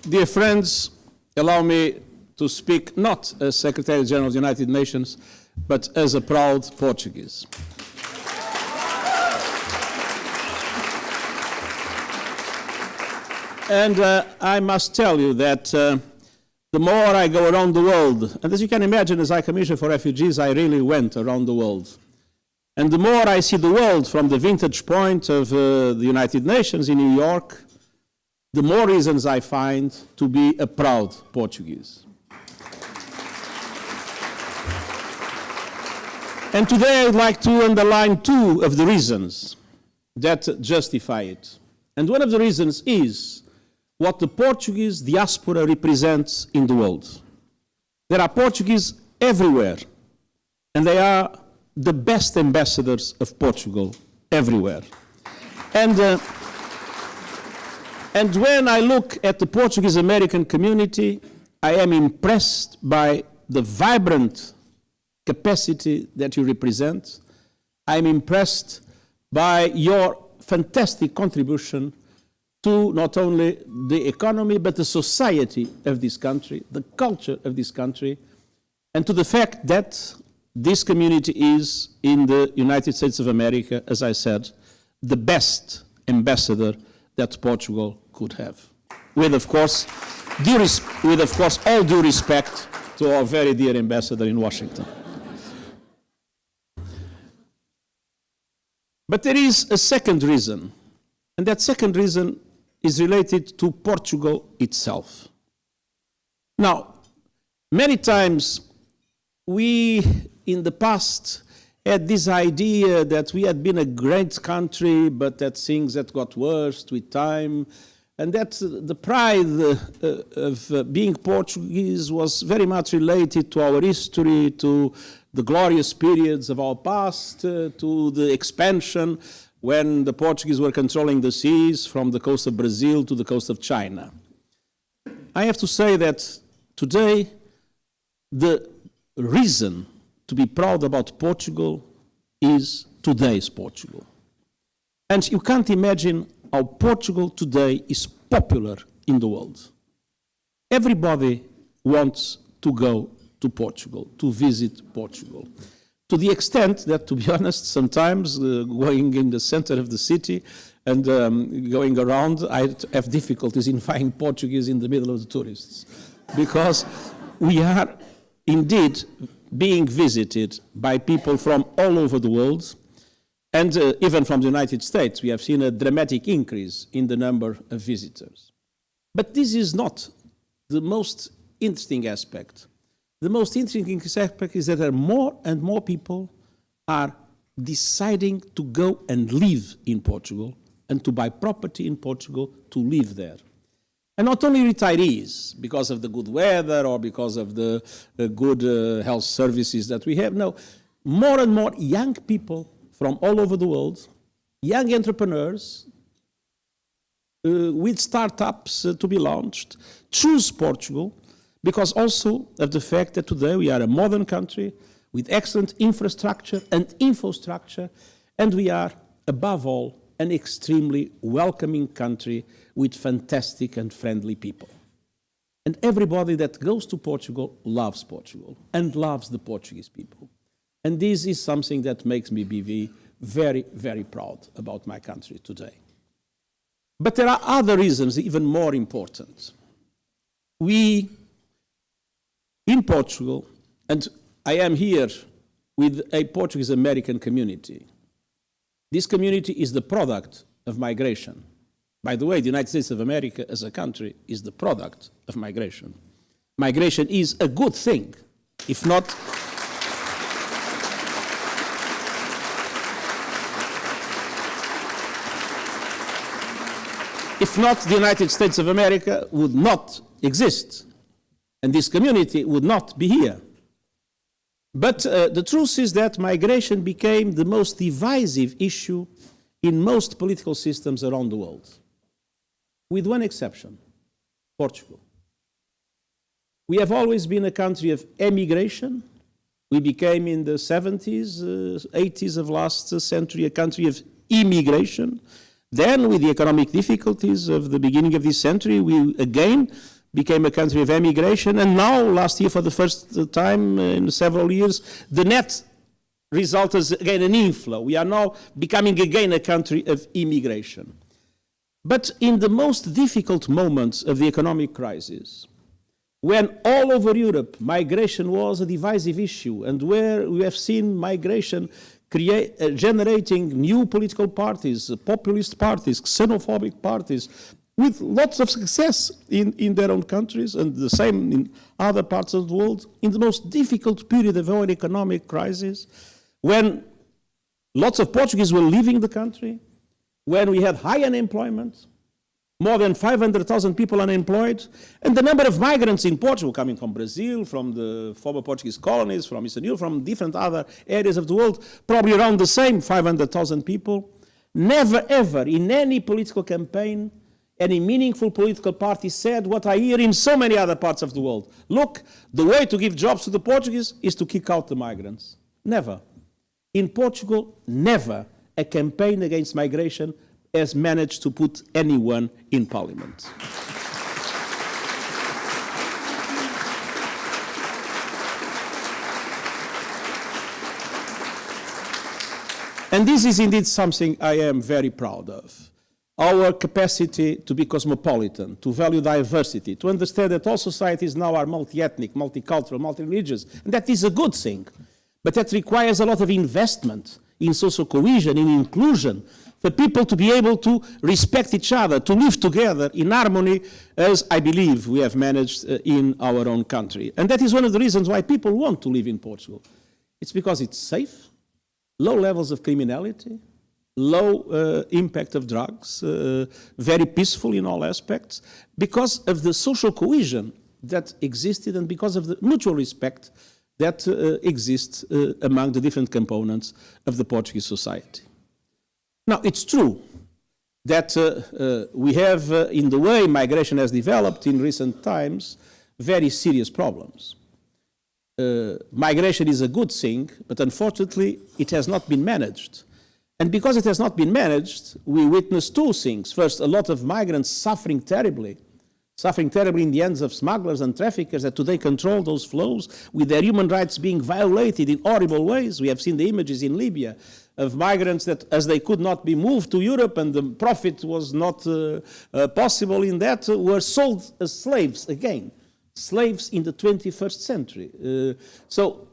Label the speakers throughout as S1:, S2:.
S1: Dear friends, allow me to speak not as Secretary General of the United Nations, but as a proud Portuguese. And I must tell you that the more I go around the world, and as you can imagine, as High Commissioner for Refugees, I really went around the world. And the more I see the world from the vantage point of the United Nations in New York, the more reasons I find to be a proud Portuguese. And today I would like to underline two of the reasons that justify it. And one of the reasons is what the Portuguese diaspora represents in the world. There are Portuguese everywhere, and they are the best ambassadors of Portugal everywhere. And when I look at the Portuguese-American community, I am impressed by the vibrant capacity that you represent. I'm impressed by your fantastic contribution to not only the economy, but the society of this country, the culture of this country, and to the fact that this community is, in the United States of America, as I said, the best ambassador that Portugal could have. With, of course, all due respect to our very dear ambassador in Washington. But there is a second reason, and that second reason is related to Portugal itself. Now, many times we, in the past, had this idea that we had been a great country, but that things had got worse with time, and that the pride of being Portuguese was very much related to our history, to the glorious periods of our past, to the expansion when the Portuguese were controlling the seas from the coast of Brazil to the coast of China. I have to say that today, the reason to be proud about Portugal is today's Portugal. And you can't imagine how Portugal today is popular in the world. Everybody wants to go to Portugal, to visit Portugal. To the extent that, to be honest, sometimes going in the center of the city and going around, I have difficulties in finding Portuguese in the middle of the tourists. Because we are indeed being visited by people from all over the world, and even from the United States. We have seen a dramatic increase in the number of visitors. But this is not the most interesting aspect. The most interesting aspect is that there are more and more people are deciding to go and live in Portugal and to buy property in Portugal to live there. And not only retirees, because of the good weather or because of the good health services that we have. No, more and more young people from all over the world, young entrepreneurs with startups to be launched, choose Portugal because also of the fact that today we are a modern country with excellent infrastructure and infrastructure, and we are, above all, an extremely welcoming country with fantastic and friendly people. And everybody that goes to Portugal loves Portugal and loves the Portuguese people. And this is something that makes me be very, very proud about my country today. But there are other reasons even more important. We, in Portugal, and I am here with a Portuguese-American community. This community is the product of migration. By the way, the United States of America as a country is the product of migration. Migration is a good thing, if not the United States of America would not exist, and this community would not be here. But the truth is that migration became the most divisive issue in most political systems around the world, with one exception, Portugal. We have always been a country of emigration. We became in the 70s, 80s of last century a country of immigration. Then, with the economic difficulties of the beginning of this century, we again became a country of emigration, and now, last year, for the first time in several years, the net result is again an inflow. We are now becoming again a country of immigration. But in the most difficult moments of the economic crisis, when all over Europe migration was a divisive issue, and where we have seen migration generating new political parties, populist parties, xenophobic parties, with lots of success in their own countries, and the same in other parts of the world, in the most difficult period of our economic crisis, when lots of Portuguese were leaving the country, when we had high unemployment, more than 500,000 people unemployed, and the number of migrants in Portugal coming from Brazil, from the former Portuguese colonies, from Eastern Europe, from different other areas of the world, probably around the same 500,000 people. Never ever in any political campaign, any meaningful political party said what I hear in so many other parts of the world. Look, the way to give jobs to the Portuguese is to kick out the migrants. Never. In Portugal, never a campaign against migration has managed to put anyone in parliament. And this is indeed something I am very proud of. Our capacity to be cosmopolitan, to value diversity, to understand that all societies now are multi-ethnic, multicultural, multi-religious, and that is a good thing. But that requires a lot of investment in social cohesion, in inclusion, for people to be able to respect each other, to live together in harmony, as I believe we have managed in our own country. And that is one of the reasons why people want to live in Portugal. It's because it's safe, low levels of criminality, low impact of drugs, very peaceful in all aspects, because of the social cohesion that existed and because of the mutual respect that exists among the different components of the Portuguese society. Now, it's true that we have, in the way migration has developed in recent times, very serious problems. Migration is a good thing, but unfortunately, it has not been managed. And because it has not been managed, we witness two things. First, a lot of migrants suffering terribly in the hands of smugglers and traffickers that today control those flows, with their human rights being violated in horrible ways. We have seen the images in Libya of migrants that, as they could not be moved to Europe and the profit was not possible in that, were sold as slaves again. Slaves in the 21st century. So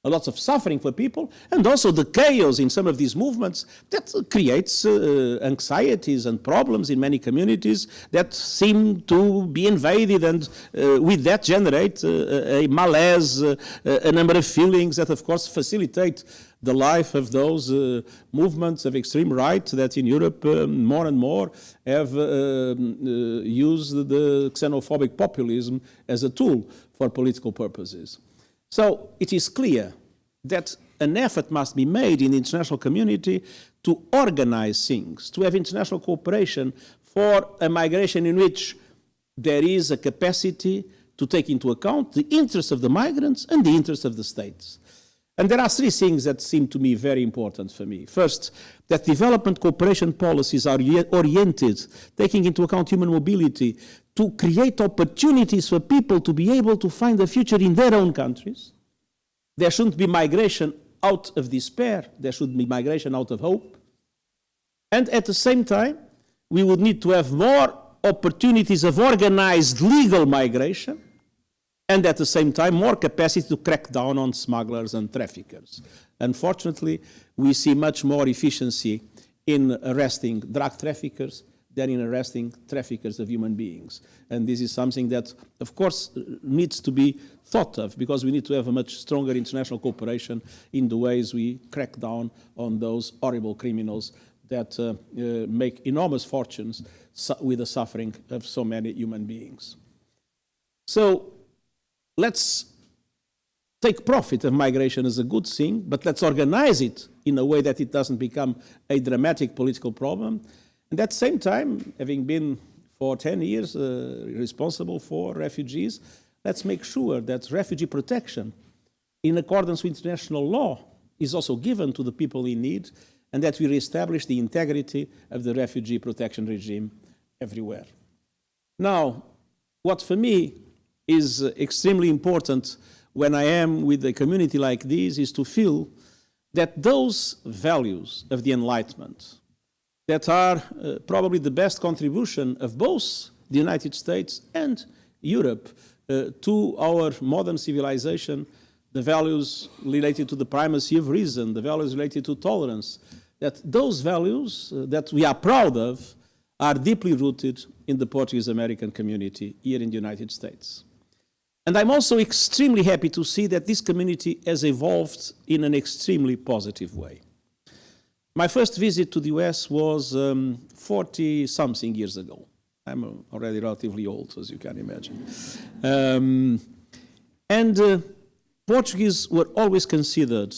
S1: a lot of suffering for people, and also the chaos in some of these movements that creates anxieties and problems in many communities that seem to be invaded, and with that generate a malaise, a number of feelings that of course facilitate the life of those movements of extreme right that in Europe more and more have used the xenophobic populism as a tool for political purposes. So it is clear that an effort must be made in the international community to organize things, to have international cooperation for a migration in which there is a capacity to take into account the interests of the migrants and the interests of the states. And there are three things that seem to me very important for me. First, that development cooperation policies are oriented, taking into account human mobility, to create opportunities for people to be able to find a future in their own countries. There shouldn't be migration out of despair. There should be migration out of hope. And at the same time, we would need to have more opportunities of organized legal migration, and at the same time, more capacity to crack down on smugglers and traffickers. Unfortunately, we see much more efficiency in arresting drug traffickers than in arresting traffickers of human beings. And this is something that, of course, needs to be thought of, because we need to have a much stronger international cooperation in the ways we crack down on those horrible criminals that make enormous fortunes with the suffering of so many human beings. So let's take profit of migration as a good thing, but let's organize it in a way that it doesn't become a dramatic political problem. And at the same time, having been for 10 years responsible for refugees, let's make sure that refugee protection, in accordance with international law, is also given to the people in need, and that we reestablish the integrity of the refugee protection regime everywhere. Now, what for me is extremely important when I am with a community like this is to feel that those values of the Enlightenment that are probably the best contribution of both the United States and Europe to our modern civilization, the values related to the primacy of reason, the values related to tolerance, that those values that we are proud of are deeply rooted in the Portuguese-American community here in the United States. And I'm also extremely happy to see that this community has evolved in an extremely positive way. My first visit to the US was 40-something years ago. I'm already relatively old, as you can imagine. Portuguese were always considered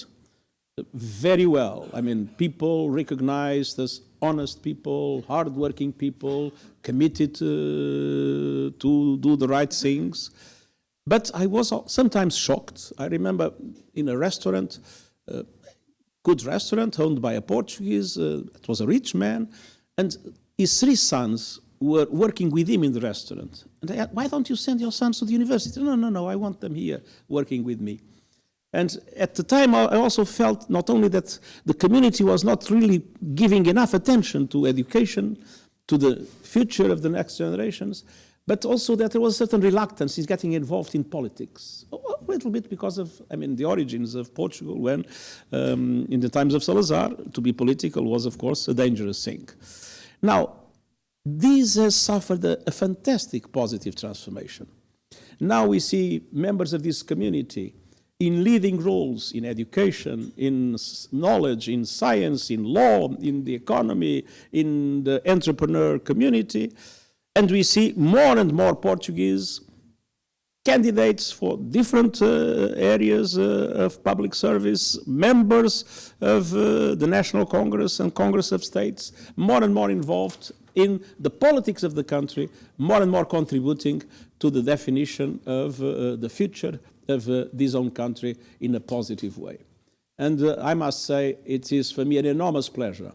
S1: very well. I mean, people recognized as honest people, hardworking people, committed to do the right things. But I was sometimes shocked. I remember in a restaurant, good restaurant owned by a Portuguese, it was a rich man, and his 3 sons were working with him in the restaurant. And I asked, why don't you send your sons to the university? No, I want them here working with me. And at the time, I also felt not only that the community was not really giving enough attention to education, to the future of the next generations, but also that there was a certain reluctance in getting involved in politics. A little bit because of, the origins of Portugal, when in the times of Salazar, to be political was, of course, a dangerous thing. Now, this has suffered a fantastic positive transformation. Now we see members of this community in leading roles in education, in knowledge, in science, in law, in the economy, in the entrepreneur community. And we see more and more Portuguese candidates for different areas of public service, members of the National Congress and Congress of States, more and more involved in the politics of the country, more and more contributing to the definition of the future of this own country in a positive way. And I must say, it is for me an enormous pleasure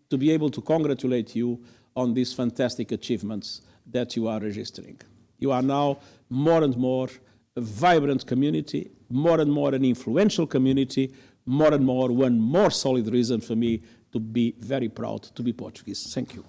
S1: to be able to congratulate you on these fantastic achievements that you are registering. You are now more and more a vibrant community, more and more an influential community, more and more one more solid reason for me to be very proud to be Portuguese. Thank you.